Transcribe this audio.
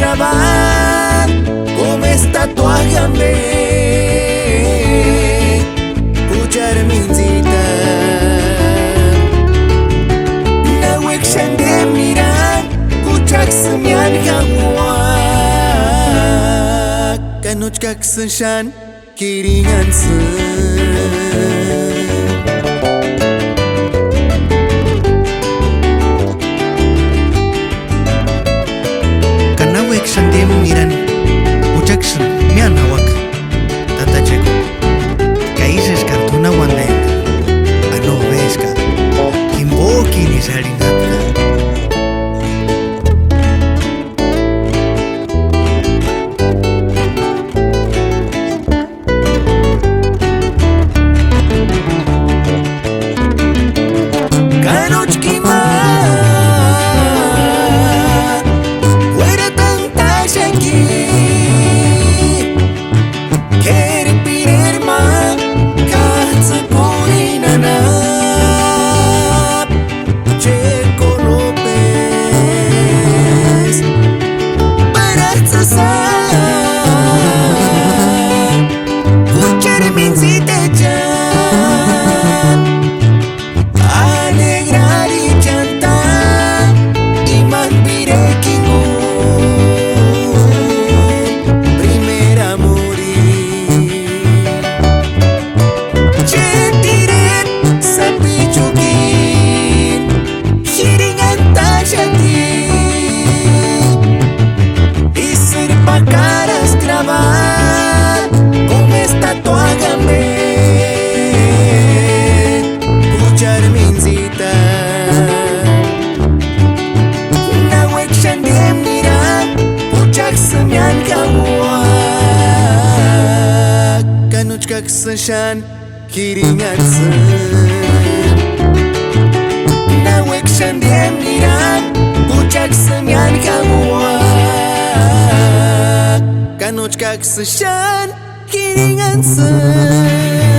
grabar com esta tua gambe pujar minzita na wekshan de miran pujar semyan kawa kanoch kak senshan kiringan se Sandem miran ujaksan mian awak tata cheko kaises kartuna wande ano veska kimboki ni salinatka kanoch kima kak senshan kiringan se na wekshan de miran puchak semyan kawa kanoch kak senshan kiringan se